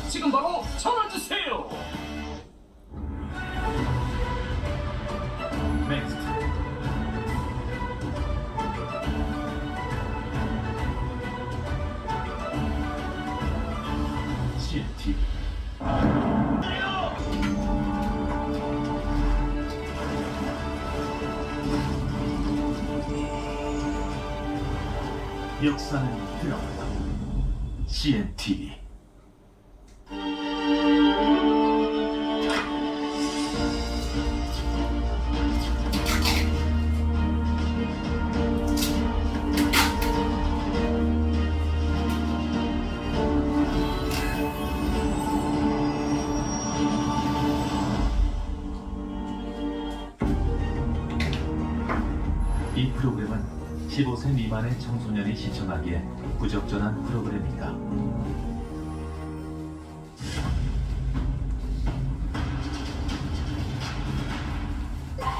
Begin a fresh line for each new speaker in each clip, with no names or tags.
지금 바로 전화주세요.
Next. CNT. 역사는 드라마다. CNTV. 이 프로그램은 15세 미만의 청소년이 시청하기에 부적절한 프로그램입니다.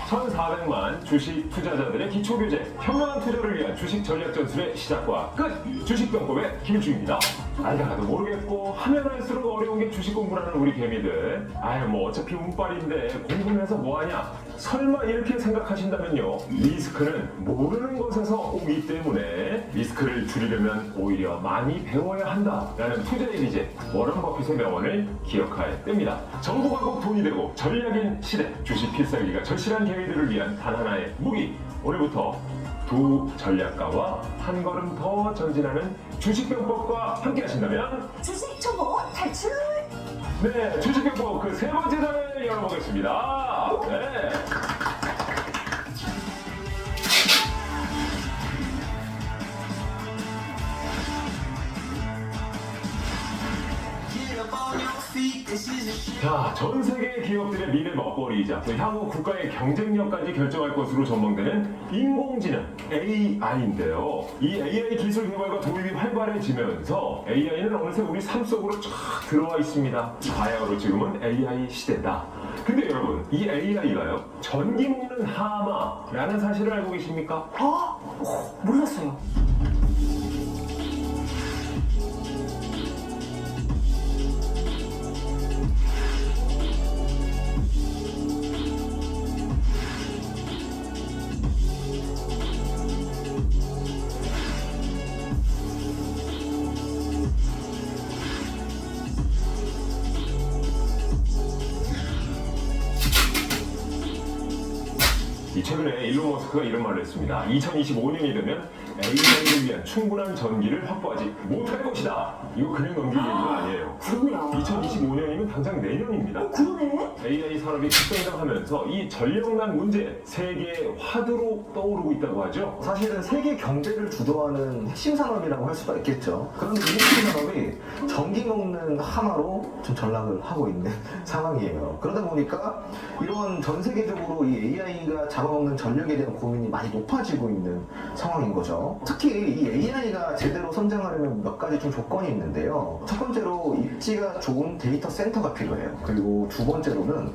1,400만 주식 투자자들의 기초교재, 현명한 투자를 위한 주식 전략 전술의 시작과 끝! 주식병법의 김일중입니다. 알다가도 모르겠고 하면 할수록 어려운 게 주식 공부라는 우리 개미들. 아유 뭐 어차피 운빨인데 공부는 해서 뭐하냐? 설마 이렇게 생각하신다면요. 리스크는 모르는 것에서 오기 때문에 리스크를 줄이려면 오히려 많이 배워야 한다라는 투자의 기제 워런 버핏의 명언을 기억할 때입니다. 정보가 꼭 돈이 되고 전략인 시대, 주식 필살기가 절실한 개미들을 위한 단 하나의 무기. 오늘부터 두 전략가와 한 걸음 더 전진하는 주식병법과 함께 하신다면
주식 초보 탈출!
네, 주식병법 그 세 번째 장을 열어보겠습니다. 네. 자, 전 세계 기업들의 미래 먹거리이자 또 향후 국가의 경쟁력까지 결정할 것으로 전망되는 인공지능 AI인데요. 이 AI 기술 개발과 도입이 활발해지면서 AI는 어느새 우리 삶 속으로 쫙 들어와 있습니다. 바야흐로 지금은 AI 시대다. 근데 여러분, 이 AI가요, 전기 먹는 하마라는 사실을 알고 계십니까?
몰랐어요.
최근에 일론 머스크가 이런 말을 했습니다. 2025년이 되면 AI를 위한 충분한 전기를 확보하지 못할 것이다. 이거 그냥 넘길 얘기가 아니에요.
그러네요.
2025년이면 당장 내년입니다.
그러네?
AI 산업이 급성장하면서 이 전력난 문제 세계의 화두로 떠오르고 있다고 하죠.
사실은 세계 경제를 주도하는 핵심 산업이라고 할 수가 있겠죠. 그런데 이 핵심 산업이 전기 먹는 하마로 좀 전락을 하고 있는 상황이에요. 그러다 보니까 이런 전 세계적으로 이 AI가 잡아먹는 전력에 대한 고민이 많이 높아지고 있는 상황인 거죠. 특히 이 AI가 제대로 성장하려면 몇 가지 좀 조건이 있는데요. 첫 번째로 입지가 좋은 데이터 센터가 필요해요. 그리고 두 번째로는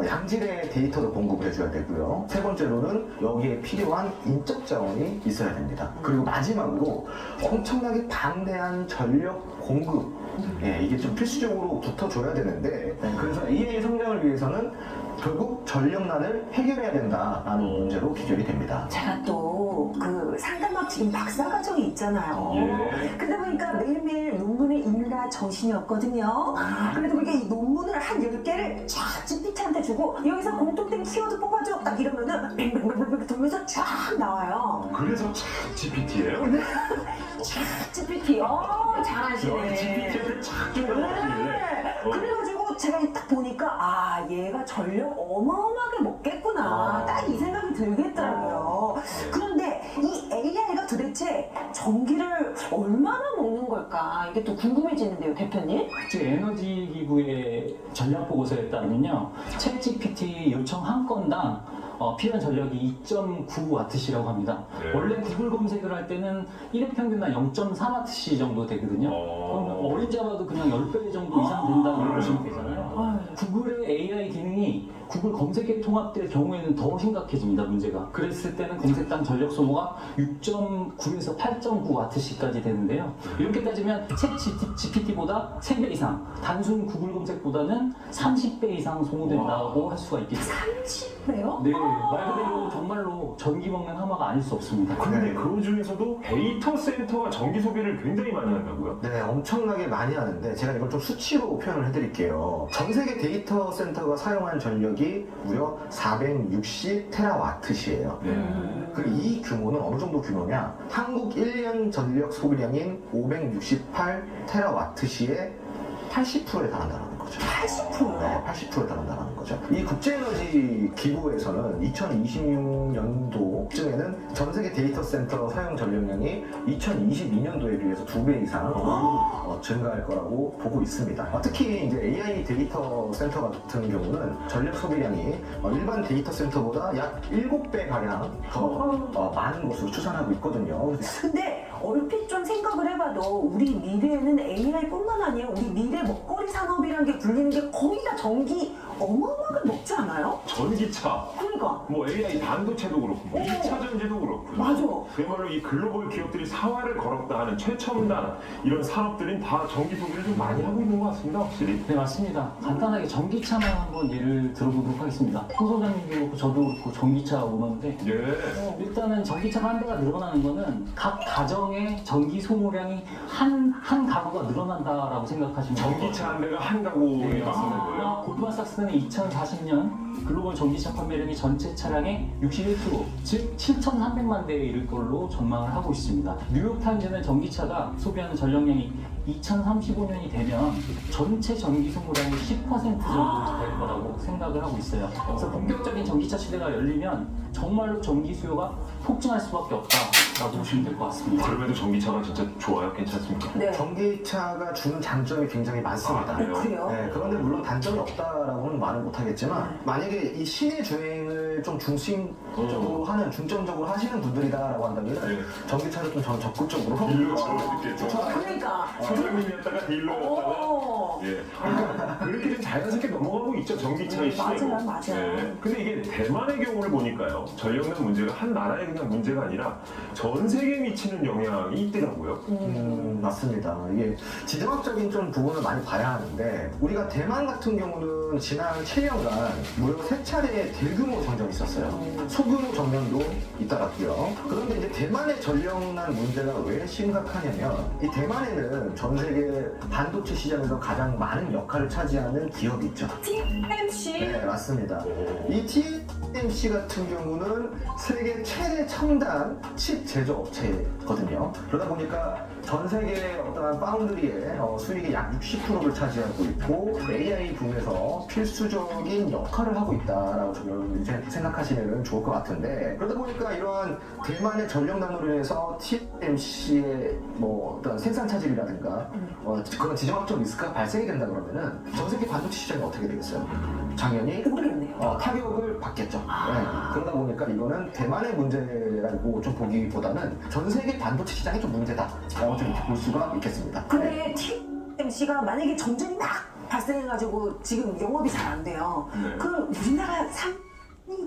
양질의 데이터도 공급을 해줘야 되고요. 세 번째로는 여기에 필요한 인적 자원이 있어야 됩니다. 그리고 마지막으로 엄청나게 방대한 전력 공급, 이게 좀 필수적으로 붙어줘야 되는데, 그래서 AI 성장을 위해서는 결국 전력난을 해결해야 된다라는 문제로 귀결이 됩니다.
제가 또 그 상담학 지금 박사과정이 있잖아요.
예.
근데 보니까 매일매일 논문을 읽느라 정신이 없거든요. 그래도 그게 이 논문을 한 10개를 쫙 GPT한테 주고 여기서 공통된 키워드 뽑아줘 딱 이러면은 뱅뱅뱅뱅 돌면서 쫙 나와요.
그래서 참 GPT예요.
쫙 GPT. 잘하시네.
GPT한테 착좀 나왔길래.
네. 그래가지고 제가 딱 보니까 얘가 전력 어마어마하게 먹겠구나. 딱 이 생각이 들겠더라고요. 그런데 이 AI가 도대체 전기를 얼마나 먹는 걸까? 이게 또 궁금해지는데요, 대표님?
국제 에너지 기구의 전략 보고서에 따르면요, 챗GPT 요청 한 건당 필요한 전력이 2.9W시라고 합니다.
네.
원래 구글 검색을 할 때는 1회 평균 한 0.3W 정도 되거든요. 그럼 어린 잡아도 그냥 10배 정도 이상 된다고 보시면 되잖아요. 구글의 AI 기능이 구글 검색에 통합될 경우에는 더 심각해집니다, 문제가. 그랬을 때는 검색당 전력 소모가 6.9에서 8.9W까지 되는데요. 이렇게 따지면 챗 GPT보다 3배 이상, 단순 구글 검색보다는 30배 이상 소모된다고 할 수가 있겠죠.
30배요?
네, 말 그대로 정말로 전기 먹는 하마가 아닐 수 없습니다.
근데 그 중에서도 데이터 센터가 전기 소비를 굉장히 많이 한다고요?
네, 엄청나게 많이 하는데 제가 이걸 좀 수치로 표현을 해드릴게요. 전 세계 데이터 센터가 사용한 전력이 무려 460테라와트시예요.
네.
그 이 규모는 어느 정도 규모냐? 한국 1년 전력 소비량인 568테라와트시의 80%에 달한다는 거죠.
80%요?
네, 80%에 달한다는 거죠. 이 국제에너지 기구에서는 2026년도쯤에는 전 세계 데이터 센터 사용 전력량이 2022년도에 비해서 2배 이상 증가할 거라고 보고 있습니다. 특히 이제 AI 데이터 센터 같은 경우는 전력 소비량이 일반 데이터 센터보다 약 7배 가량 더 많은 것으로 추산하고 있거든요.
근데 얼핏 좀 생각을 해봐도 우리 미래에는 AI뿐만 아니라 우리 미래 먹거리 산업이란 게 불리는 게 거의 다 전기 어마어마하게 먹지 않아요?
전기차,
그러니까
뭐 AI 반도체도 그렇고, 뭐 2차 전지도 그렇고.
맞아.
그야말로 이 글로벌 기업들이 사활을 걸었다 하는 최첨단 이런 산업들은 다 전기 소비를 좀 많이 하고 있는 것 같습니다, 확실히.
네, 맞습니다. 간단하게 전기차만 한번 예를 들어보도록 하겠습니다. 홍 소장님도 그렇고 저도 그렇고 전기차 오너인데
예.
일단은 전기차가 한 대가 늘어나는 거는 각 가정의 전기 소모량이 한 가구가 늘어난다라고 생각하시면 돼요.
전기차 한 대가 한 가구에
네,
맞서는 거예요.
골드만삭스는 2040년 글로벌 전기차 판매량이 전체 차량의 61%, 즉 7,300만 대에 이를 걸로 전망을 하고 있습니다. 뉴욕타임즈는 전기차가 소비하는 전력량이 2035년이 되면 전체 전기 소모량의 10% 정도 될 거라고 생각을 하고 있어요. 그래서 본격적인 전기차 시대가 열리면 정말로 전기 수요가 폭증할 수밖에 없다라고 보시면 될 것 같습니다.
그럼에도 전기차가 진짜 좋아요? 괜찮습니까?
네.
전기차가 주는 장점이 굉장히 많습니다.
아, 그래요?
그래요?
네, 그런데 물론 단점이 없다라고는 말은 못하겠지만 만약에 이 시내 주행을 좀 중심적으로 하는 중점적으로 하시는 분들이다라고 한다면
네.
전기차를 좀 저는 적극적으로
딜러 처럼 있겠죠.
그러니까
사장님이었다가 딜러였다가
오.
예. 그렇게 좀 자연스럽게 넘어가고 있죠, 전기차의 시대로.
맞아요, 맞아요.
근데 이게 대만의 경우를 보니까요, 전력난 문제가 한 나라의 그냥 문제가 아니라 전 세계에 미치는 영향이 있더라고요.
맞습니다. 이게 지정학적인 좀 부분을 많이 봐야 하는데 우리가 대만 같은 경우는 지난 7년간 무려 3차례의 대규모 정전이 있었어요. 소규모 정전도 잇따랐고요. 그런데 이제 대만의 전력난 문제가 왜 심각하냐면 이 대만에는 전 세계 반도체 시장에서 가장 많은 역할을 차지하는 기업이 있죠.
TMC
네, 맞습니다. 이 TMC 같은 경우는 세계 최대 첨단 칩 제조업체거든요. 그러다 보니까 전 세계 어떠한 파운드리의 수익의 약 60%를 차지하고 있고 AI 붐에서 필수적인 역할을 하고 있다라고 저는 이제 생각하시면 좋을 것 같은데 그러다 보니까 이러한 대만의 전력난으로 인해서 TMC의 뭐 어떤 생산 차질이라든가 그런 지정학적 리스크가 발생이 된다 그러면은 전 세계 반도체 시장이 어떻게 되겠어요? 당연히
모르겠네요.
타격을 받겠죠. 네. 그러다 보니까 이거는 대만의 문제라고 좀 보기보다는 전 세계 반도체 시장이 좀 문제다. 좀 이렇게 볼 수가 있겠습니다.
근데 TMC가 만약에 전쟁이 막 발생해가지고 지금 영업이 잘 안 돼요.
네.
그럼 우리나라 상이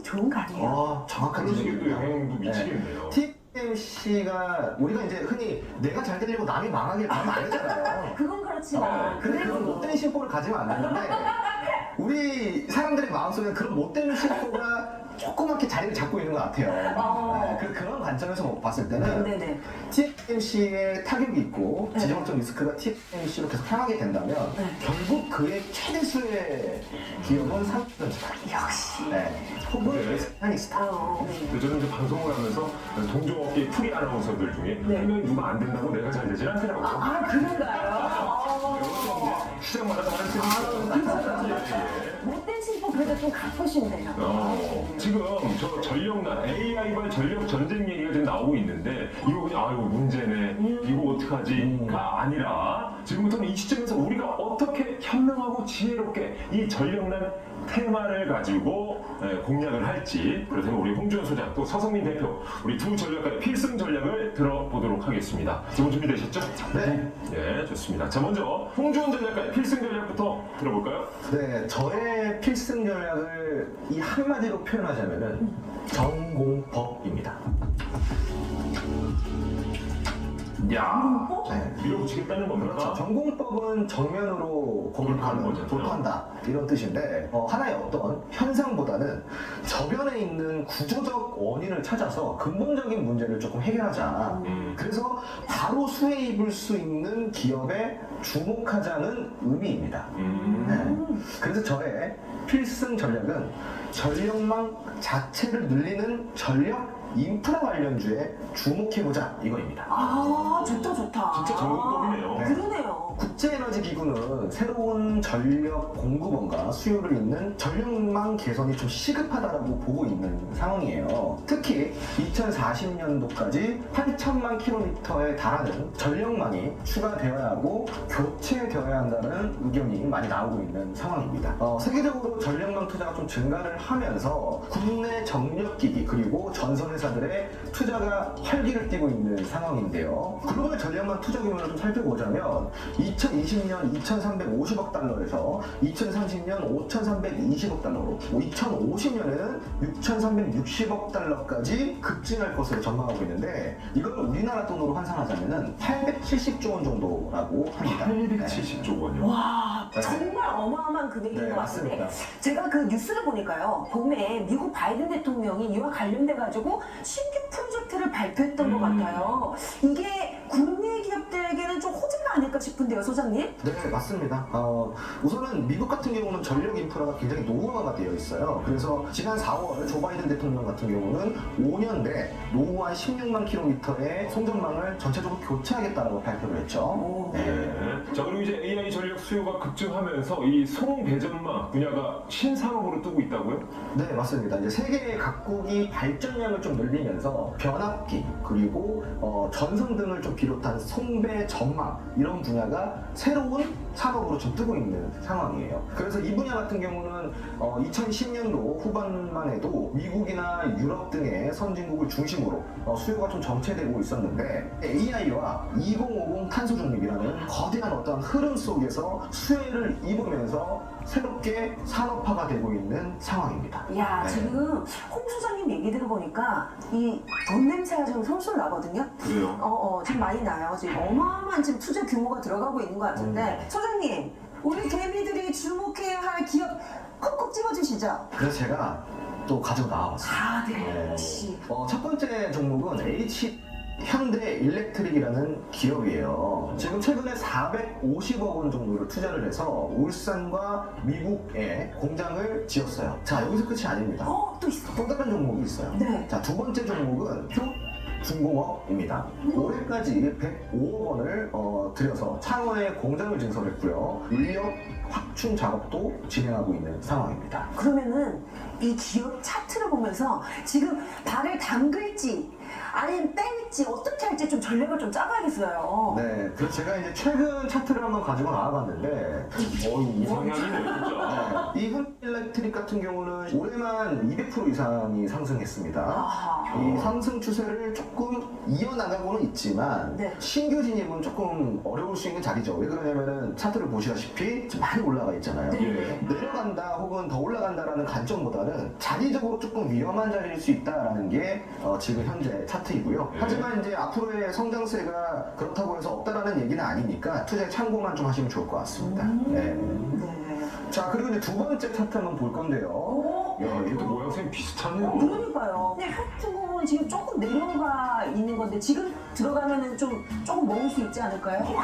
좋은 거 아니에요?
정확한
그런 식으로
지적입니다.
영향도 미치겠네요.
TMC가 우리가 이제 흔히 내가 잘 되려고 남이 망하길 바라면 안 되잖아요.
그건 그렇지만
근데 그런 못된 심보를 가지면 안 되는데 우리 사람들의 마음속에 그런 못된 심보가 조그맣게 자리를 잡고 있는 것 같아요. 그런 관점에서 봤을 때는
네네.
TMC에 타격이 있고
네.
지정학적 리스크가 TMC로 계속 향하게 된다면
네.
결국 그의 최대수의 기업은 삼성전자다.
역시.
네. 혹은
네.
하니스타.
근데 저는 이제 방송을 하면서 동종업계 프리 아나운서들 중에
네.
한 명이 누가 안 된다고 내가 잘 되진 않더라고요.
아, 그런가요?
시장마다 다른 뜻이 있어요.
못된 심보 그래도 좀 가쁘신데요.
지금 저 전력난 AI발 전력 전쟁 얘기가 지금 나오고 있는데 이거 그냥 아유 문제네 이거 어떡하지가 아니라 지금부터는 이 시점에서 우리가 어떻게 현명하고 지혜롭게 이 전력난 테마를 가지고 공략을 할지, 그래서 우리 홍주원 소장 또 서성민 대표 우리 두 전략가의 필승 전략을 들어보도록 하겠습니다. 두 분 준비되셨죠?
네.
네, 좋습니다. 자, 먼저 홍주원 전략가의 필승 전략부터 들어볼까요?
네, 저의 필승 전략을 이 한마디로 표현하자면은 전공법입니다.
야,
네.
밀어붙이겠다는 겁니까?
그렇죠. 전공법은 정면으로 공격하는
거잖아요.
돌파한다 이런 뜻인데 하나의 어떤 현상보다는 저변에 있는 구조적 원인을 찾아서 근본적인 문제를 조금 해결하자. 그래서 바로 수혜 입을 수 있는 기업에 주목하자는 의미입니다. 네. 그래서 저의 필승 전략은 전력망 자체를 늘리는 전력 인프라 관련주에 주목해보자 이거입니다.
아, 좋다, 좋다.
진짜 전공법이네요.
네.
그러네요.
국제에너지기구는 새로운 전력 공급원과 수요를 잇는 전력망 개선이 좀 시급하다라고 보고 있는 상황이에요. 특히 2040년도까지 8천만 킬로미터에 달하는 전력망이 추가되어야 하고 교체되어야 한다는 의견이 많이 나오고 있는 상황입니다. 세계적으로 전력망 투자가 좀 증가를 하면서 국내 정력기기 그리고 전선회사들의 투자가 활기를 띠고 있는 상황인데요. 글로벌 전력망 투자 규모를 좀 살펴보자면 2020년 2,350억 달러에서 2030년 5,320억 달러로 2050년에는 6,360억 달러까지 급증할 것으로 전망하고 있는데 이걸 우리나라 돈으로 환산하자면 870조 원 정도라고 합니다.
870조 원이요.
와,
네.
정말 어마어마한 금액인
네,
것 같은데
맞습니다.
제가 그 뉴스를 보니까요. 봄에 미국 바이든 대통령이 이와 관련돼가지고 신규 프로젝트를 발표했던 것 같아요. 이게 국내 기업들에게는 좀 호재가 아닐까 싶은데요, 소장님?
네, 맞습니다. 우선은 미국 같은 경우는 전력 인프라가 굉장히 노후화가 되어 있어요. 그래서 지난 4월 조 바이든 대통령 같은 경우는 5년 내 노후한 16만 킬로미터의 송전망을 전체적으로 교체하겠다라고 발표를 했죠. 네.
네. 자, 그리고 이제 AI 전력 수요가 급증하면서 이 송배전망 분야가 신산업으로 뜨고 있다고요?
네, 맞습니다. 이제 세계 각국이 발전량을 좀 늘리면서 변압기 그리고 전선 등을 좀 비롯한 송배 전망 이런 분야가 새로운 산업으로 좀 뜨고 있는 상황이에요. 그래서 이 분야 같은 경우는 2010년도 후반만 해도 미국이나 유럽 등의 선진국을 중심으로 수요가 좀 정체되고 있었는데 AI와 2050 탄소 중립이라는 거대한 어떤 흐름 속에서 수혜를 입으면서 새롭게 산업화가 되고 있는 상황입니다.
야,
네.
지금 홍 소장님 얘기 들어보니까 이 돈 냄새가 좀 솔솔 나거든요.
그래요?
지금 많이 나요. 지금 어마어마한 지금 투자 규모가 들어가고 있는 것 같은데 소장님, 우리 개미들이 주목해야 할 기업 콕콕 집어주시죠.
그래서 제가 또 가지고 나와봤어요.
아, 네. 역시.
첫 번째 종목은 현대 일렉트릭이라는 기업이에요. 지금 최근에 450억 원 정도를 투자를 해서 울산과 미국에 공장을 지었어요. 자, 여기서 끝이 아닙니다.
또 있어.
또 다른 종목이 있어요.
네.
자, 두 번째 종목은 중공업입니다. 올해까지 105억 원을 들여서 창원에 공장을 증설했고요. 인력 확충 작업도 진행하고 있는 상황입니다.
그러면은 이 기업 차트를 보면서 지금 발을 담글지 아니면 뺄지 어떻게 할지 좀 전략을 좀 짜봐야겠어요.
네, 그래서 제가 이제 최근 차트를 한번 가지고 나와봤는데
이상향이네요, 진짜.
이 현일렉트릭 같은 경우는 올해만 200% 이상이 상승했습니다.
아하.
이 상승 추세를 조금 이어나가고는 있지만
네.
신규 진입은 조금 어려울 수 있는 자리죠. 왜 그러냐면은 차트를 보시다시피 지금 많이 올라가 있잖아요.
예.
내려간다 혹은 더 올라간다라는 관점보다는 자리적으로 조금 위험한 자리일 수 있다라는 게 지금 현재 차트이고요.
네.
하지만 이제 앞으로의 성장세가 그렇다고 해서 없다라는 얘기는 아니니까 투자에 참고만 좀 하시면 좋을 것 같습니다. 네.
네.
자, 그리고 이제 두 번째 차트 한번 볼 건데요.
오.
야, 얘도 모양새는 비슷하네요.
그러니까요. 근데 현충은 지금 조금 내려가 있는 건데 지금 들어가면은 조금 먹을 수 있지 않을까요?
뭐요?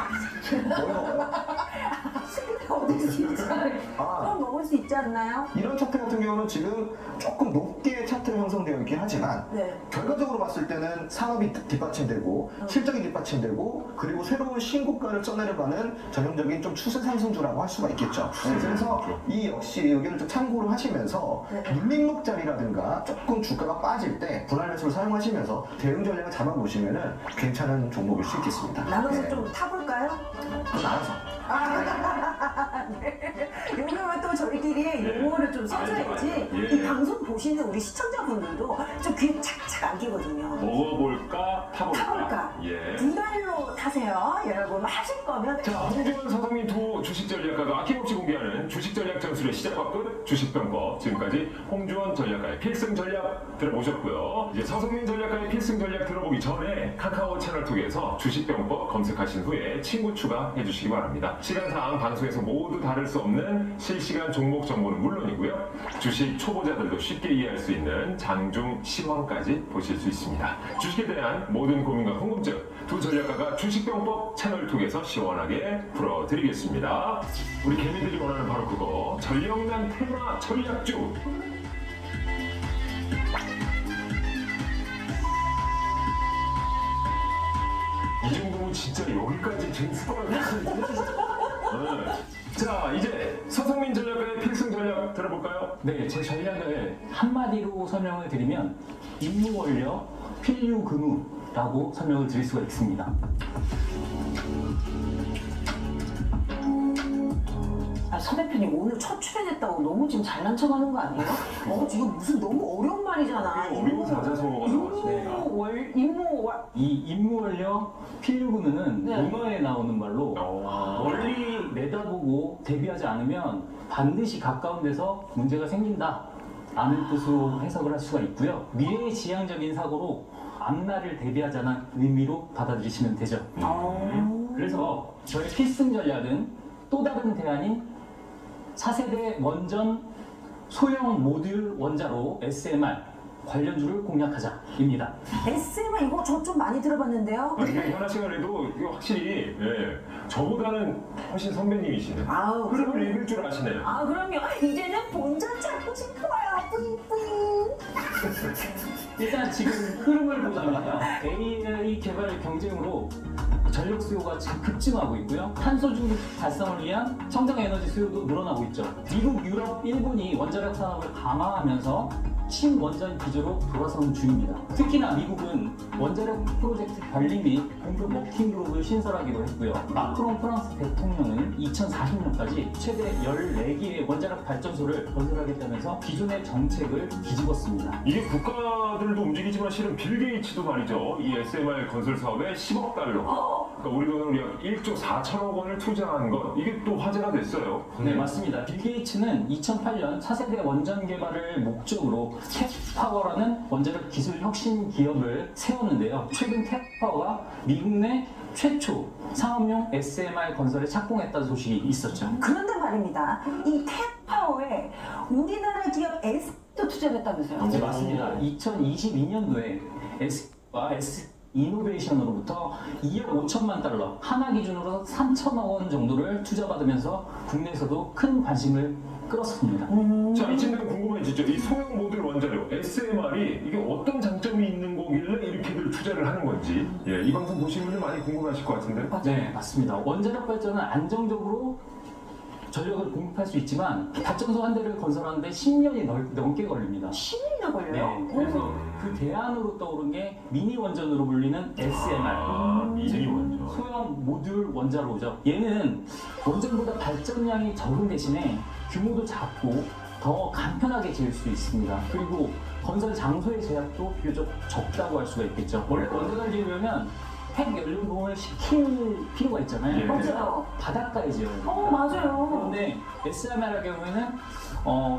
얻을 수 있지 않을까요?
아.
그럼 먹을 수 있지 않나요?
이런 차트 같은 경우는 지금 조금 높게 차트가 형성되어 있긴 하지만
네.
결과적으로 봤을 때는 산업이 뒷받침되고 실적이 뒷받침되고 그리고 새로운 신고가를 써내려가는 전형적인 좀 추세 상승주라고 할 수가 있겠죠. 네, 그래서 이 역시 의견을 좀 참고를 하시면서
네.
눌림목 자리라든가 조금 주가가 빠질 때 분할 매수를 사용하시면서 대응 전략을 잡아보시면은 괜찮은 종목일 수 있겠습니다.
나눠서
네.
좀 타볼까요?
그럼 알아서.
네. 우리 시청자분들도 좀 귀에 착착 안기거든요.
먹어볼까 타볼까.
타볼까?
예.
두 달로 타세요. 여러분 하실 거면
자, 홍주원 서성민 두 주식 전략가가 아낌없이 공개하는 주식 전략 전술의 시작과 끝 주식평법. 지금까지 홍주원 전략가의 필승 전략 들어보셨고요. 이제 서성민 전략가의 필승 전략 들어보기 전에 카카오 채널톡에서 주식평법 검색하신 후에 친구 추가해 주시기 바랍니다. 시간상 방송에서 모두 다룰 수 없는 실시간 종목 정보는 물론이고요. 주식 초보자들도 쉽게 이해할 수 있는 장중 시황까지 보실 수 있습니다. 주식에 대한 모든 고민과 궁금증 두 전략가가 주식병법 채널톡에서 시원하게 풀어드리겠습니다. 우리 개미들이 원하는 바로 그거 전력난 테마 전략주. 이 정도면 진짜 여기까지 재밌을 것 같은데. 자, 이제 서성민 전략가의 필승 전략 들어볼까요?
네, 제 전략을 한마디로 설명을 드리면 임무원력 필유근우라고 설명을 드릴 수가 있습니다.
아, 선배편이 오늘 첫 출연했다고 너무 지금 잘난 척하는 거 아니에요? 지금 무슨 너무 어려운 말이잖아.
어려운 사자성어가 나왔습니다.
이 임무원력 필유근우는
네.
문어에 나오는 말로 멀리 내다보고 대비하지 않으면 반드시 가까운 데서 문제가 생긴다 라는 뜻으로 해석을 할 수가 있고요. 미래지향적인 사고로 앞날을 대비하자는 의미로 받아들이시면 되죠. 그래서 저의 필승 전략은 또 다른 대안인 4세대 원전 소형 모듈 원자로 SMR 관련주를 공략하자입니다.
SMR 이거 저 좀 많이 들어봤는데요.
이게 현아 씨가 그래도 이거 확실히 저보다는 훨씬 선배님이시네.
아우,
흐름을 읽을 줄 아시네요.
그럼요. 이제는 본전 찾고 싶어요. 뿌잉뿌잉.
일단 지금 흐름을 보자면요. AI 개발 경쟁으로 전력 수요가 지금 급증하고 있고요. 탄소 중립 달성을 위한 청정 에너지 수요도 늘어나고 있죠. 미국, 유럽, 일본이 원자력 산업을 강화하면서 친원전 기조로 돌아서는 중입니다. 특히나 미국은 원자력 프로젝트 관리 및 공급 워킹그룹을 신설하기로 했고요. 마크롱 프랑스 대통령은 2040년까지 최대 14개의 원자력 발전소를 건설하겠다면서 기존의 정책을 뒤집었습니다.
이게 국가들도 움직이지만 실은 빌 게이츠도 말이죠. 이 SMR 건설 사업에 10억 달러. 그러니까 우리 돈으로 약 1조 4천억 원을 투자한 것. 이게 또 화제가 됐어요.
네, 맞습니다. 빌 게이츠는 2008년 4세대 원전 개발을 목적으로 텍파워라는 원자력 기술 혁신 기업을 세웠는데요. 최근 텍파워가 미국 내 최초 상업용 SMR 건설에 착공했다는 소식이 있었죠.
그런데 말입니다. 이 텍파워에 우리나라 기업 S도 투자를 했다면서요?
네, 맞습니다. 2022년도에 S와 S 이노베이션으로부터 2억 5천만 달러, 하나 기준으로 3천억 원 정도를 투자받으면서 국내에서도 큰 관심을 끌었습니다.
자, 이쯤 궁금해지죠. 이 소형 모듈 원자력 SMR이 이게 어떤 장점이 있는 거길래 이렇게들 투자를 하는 건지 이 방송 보시는 분들 많이 궁금하실 것 같은데.
네, 맞습니다. 원자력 발전은 안정적으로 전력을 공급할 수 있지만 발전소 한 대를 건설하는데 10년이 넘게 걸립니다.
10년이나 걸려요?
네, 그래서 그 대안으로 떠오른 게 미니 원전으로 불리는 SMR.
미니 원전.
소형 모듈 원자로죠. 얘는 원전보다 발전량이 적은 대신에 규모도 작고 더 간편하게 지을 수 있습니다. 그리고 건설 장소의 제약도 비교적 적다고 할 수가 있겠죠. 원래 원전을 지으려면 핵 연료봉을 시킬 필요가 있잖아요.
예.
맞아요.
바닷가에 지어야 돼요.
맞아요.
그런데 SMR의 경우에는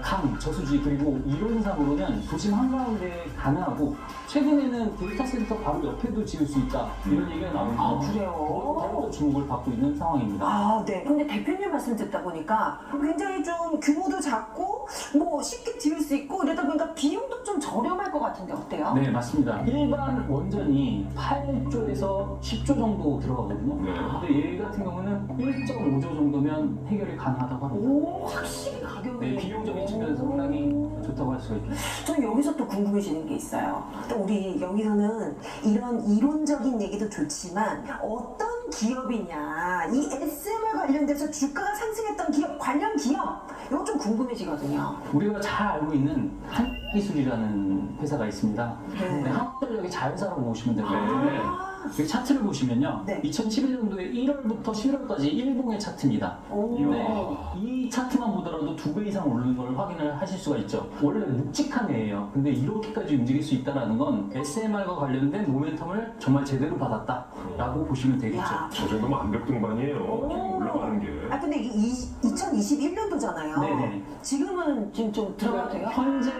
강, 저수지 그리고 이론상으로는 도심 한가운데 가능하고 최근에는 데이터 센터 바로 옆에도 지을 수 있다 이런 얘기가 나오면서
그래요?
더욱더 주목을 받고 있는 상황입니다.
네. 근데 대표님 말씀 듣다 보니까 굉장히 좀 규모도 작고 뭐 쉽게 지을 수 있고 이러다 보니까 비용도 좀 저렴할 것 같은데 어때요?
네, 맞습니다. 일반 원전이 8조에서 10조 정도 들어가거든요.
네.
근데 얘 같은 경우는 1.5조 정도면 해결이 가능하다고 합니다.
오, 확실히 가격이.
네, 비용적인 측면에서 상당히 좋다고 할 수가 있겠습니다.
전 여기서 또 궁금해지는 게 있어요. 또 우리 여기서는 이런 이론적인 얘기도 좋지만 어떤 기업이냐, 이 SMR 관련돼서 주가가 상승했던 기업, 관련 기업, 이거 좀 궁금해지거든요.
우리가 잘 알고 있는 한기술이라는 회사가 있습니다.
네.
네, 한국전력의 자회사라고 보시면 되고요.
아.
여기 차트를 보시면요.
네.
2011년도에 1월부터 11월까지 일봉의 차트입니다.
오.
네, 이 차트만 보더라도 두 2배 이상 오르는 걸 확인을 하실 수가 있죠. 원래 묵직한 애예요. 근데 이렇게까지 움직일 수 있다는 건 SMR과 관련된 모멘텀을 정말 제대로 받았다라고 보시면 되겠죠.
야.
저 정도면 암벽 등반이에요. 지금 올라가는 게.
아 근데 이게 2021년도잖아요.
네네.
지금은 지금 좀 들어가도 돼요?
현재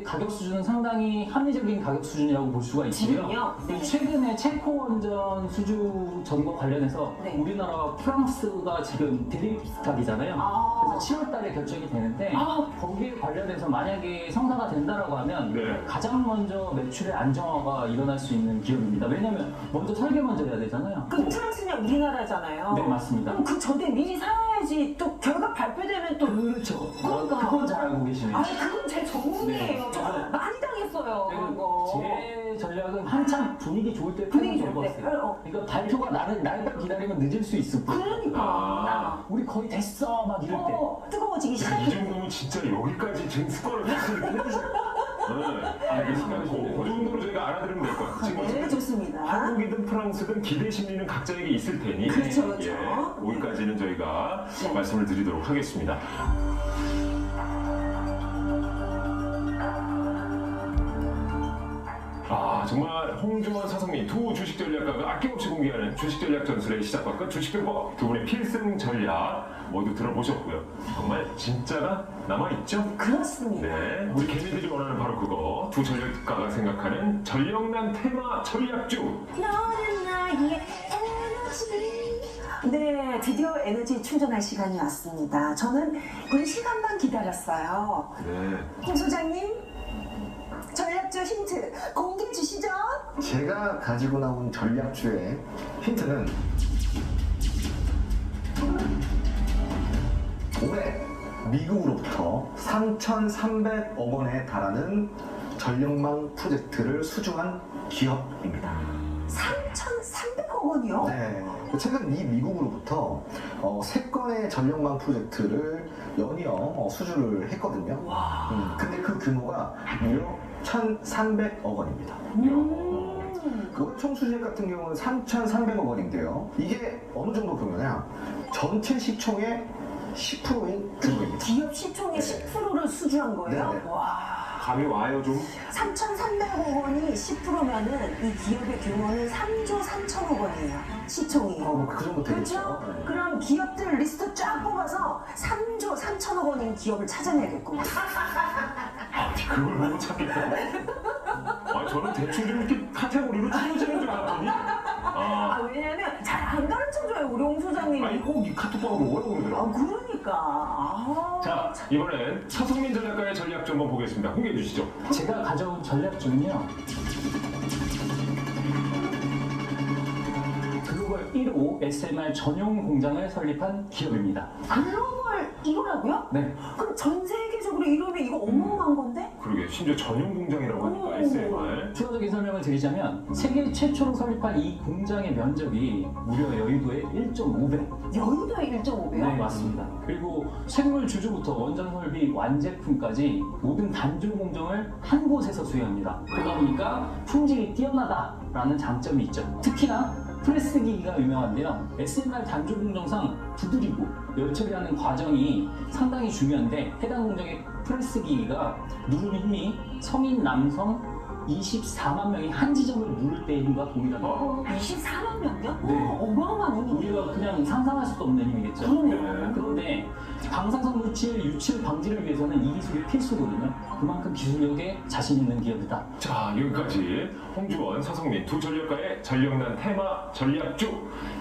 가격 수준은 상당히 합리적인 가격 수준이라고 볼 수가 있고요.
지금요?
그리고 최근에 체코 원전 수주 전과 관련해서
네.
우리나라와 프랑스가 지금 대립각이잖아요.
아.
그래서 7월 달에 결정이 되는데
아.
거기에 관련해서 만약에 성사가 된다라고 하면
네.
가장 먼저 매출의 안정화가 일어날 수 있는 기업입니다. 왜냐면 먼저 설계 먼저 해야 되잖아요.
그럼 프랑스는 우리나라잖아요.
네, 맞습니다.
그럼 그 전에 미리 사야지 또 결과 발표되면 또
그렇죠.
그러니까.
그건 잘 알고 계시네요.
아니 그건 제 전문이에요.
네.
저 많이 당했어요. 그거.
제 전략은 한참 분위기 좋을 때
분위기
팔면
좋을 때.
되었어요. 그러니까 발표가 날만 기다리면 늦을 수 있을 뿐.
그러니까.
우리 거의 됐어 막 이럴 때.
뜨거워지기
이
시작해.
정도면 진짜 여기까지 지금 습관을 해주세요. 네, 알겠습니다. 그 정도로 저희가 알아들으면 될 것 같아요. 지금
네, 좋습니다.
한국이든 프랑스든 기대 심리는 각자에게 있을 테니
그렇죠, 그렇죠.
예, 여기까지는 저희가
네.
말씀을 드리도록 하겠습니다. 아 정말 홍주원, 사성민 두 주식 전략가가 아낌없이 공개하는 주식 전략 전술의 시작과 끝 주식병법 두 분의 필승 전략 모두 들어보셨고요. 정말 진짜가 남아있죠?
그렇습니다.
네, 우리 개미들이 원하는 바로 그거 두 전략가가 생각하는 전력난 테마 전략주.
너는 나의 에너지. 네, 드디어 에너지 충전할 시간이 왔습니다. 저는 그 시간만 기다렸어요.
네.
홍 소장님, 전략주 힌트 공개해 주시죠.
제가 가지고 나온 전략주의 힌트는 올해 미국으로부터 3,300억 원에 달하는 전력망 프로젝트를 수주한 기업입니다.
3,300억 원이요?
네. 최근 이 미국으로부터 3건의 전력망 프로젝트를 연이어 수주를 했거든요. 근데 그 규모가 무려 1,300억 원입니다. 그 총 수주액 같은 경우는 3,300억 원인데요. 이게 어느 정도 보면요. 전체 시총의 10%인 규모입니다.
기업 시총의 10%를 수주한 거예요?
네네.
와.
감이 와요 좀?
3,300억 원이 10%면은 이 기업의 규모는 3조 3천억 원이에요. 시총이.
그 정도 되겠죠.
그렇죠?
네.
그럼 기업들 리스트 쫙 뽑아서 3조 3천억 원인 기업을 찾아내겠고.
그걸 보고 찾겠다고? 아, 저는 대충 좀 이렇게 카테고리로 찢어지는 줄 알았더니
아, 왜냐면 잘 안 가르쳐줘요, 우리 홍 소장님이.
아니 꼭 이 카톡방으로 오라고 그러더라고요.
그러니까. 아.
자, 이번엔 서성민 전략가의 전략 좀 한번 보겠습니다. 공개해 주시죠.
제가 가져온 전략주는요. 글로벌 1호 SMR 전용 공장을 설립한 기업입니다.
글로벌 1호라고요?
네.
그럼 전 세계적으로 1호면 이거 어마어마한 건데?
그러게 심지어 전용 공장이라고 하니까
오.
SMR.
추가적인 설명을 드리자면 세계 최초로 설립한 이 공장의 면적이 무려 여의도의 1.5배.
여의도의 1.5배요?
네, 맞습니다. 그리고 생물 주주부터 원전 설비 완제품까지 모든 단조 공정을 한 곳에서 수행합니다. 그러다 보니까 품질이 뛰어나다라는 장점이 있죠. 특히나 프레스 기기가 유명한데요. SMR 단조 공정상 두드리고 열 처리하는 과정이 상당히 중요한데 해당 공정의 프레스 기기가 누르는 힘이 성인 남성 24만 명이 한 지점을 누를 때의 힘과 동일합니다.
24만 명이요?
네.
어마어마한 힘이.
우리가 그냥 상상할 수도 없는 힘이겠죠.
그러네요.
그런데 방사성 물질 유출 방지를 위해서는 이 기술이 필수거든요. 그만큼 기술력에 자신 있는 기업이다.
자, 여기까지 홍주원, 서성민 두 전략가의 전력난 테마 전략주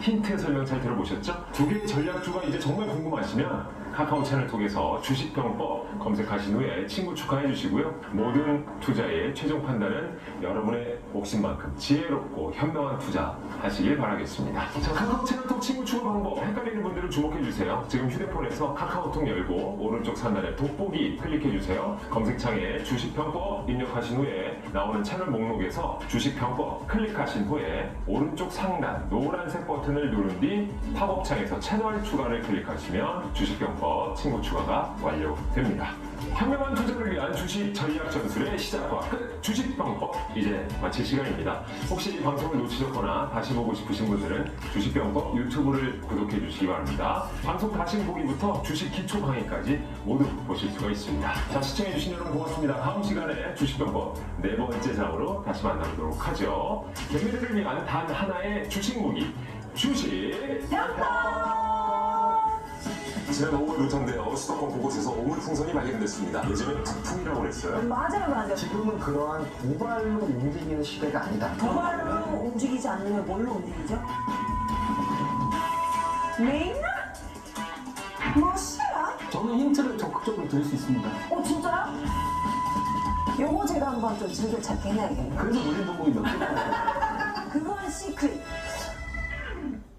힌트 설명 잘 들어보셨죠? 두 개의 전략주가 이제 정말 궁금하시면 카카오 채널 통해서 주식병법 검색하신 후에 친구 추가해 주시고요. 모든 투자의 최종 판단은 여러분의 몫인만큼 지혜롭고 현명한 투자 하시길 바라겠습니다. 자, 카카오 채널 통 친구 추가 방법 헷갈리는 분들은 주목해 주세요. 지금 휴대폰에서 카카오톡 열고 오른쪽 상단에 돋보기 클릭해 주세요. 검색창에 주식병법 입력하신 후에 나오는 채널 목록에서 주식병법 클릭하신 후에 오른쪽 상단 노란색 버튼을 누른 뒤 팝업창에서 채널 추가를 클릭하시면 주식병법 병법 친구 추가가 완료됩니다. 현명한 투자를 위한 주식 전략 전술의 시작과 끝 주식 병법 이제 마칠 시간입니다. 혹시 이 방송을 놓치셨거나 다시 보고 싶으신 분들은 주식 병법 유튜브를 구독해 주시기 바랍니다. 방송 다시 보기부터 주식 기초 강의까지 모두 보실 수가 있습니다. 자, 시청해 주신 여러분 고맙습니다. 다음 시간에 주식 병법 네 번째 장으로 다시 만나보도록 하죠. 개미들을 위한 단 하나의 주식 무기 주식
지난 5월 노천대어 수도권 곳곳에서 오물 풍선이 발견됐습니다. 예전엔 북풍이라고 그랬어요.
맞아요.
지금은 그러한 도발로 움직이는 시대가 아니다.
도발로 움직이지 않으면 뭘로 움직이죠? 메인나? 뭐시야?
저는 힌트를 적극적으로 드릴 수 있습니다.
진짜요? 요거 제가 한번 좀 즐겨찾기 해놔야겠네요.
그래서 노린 방법이 몇 개가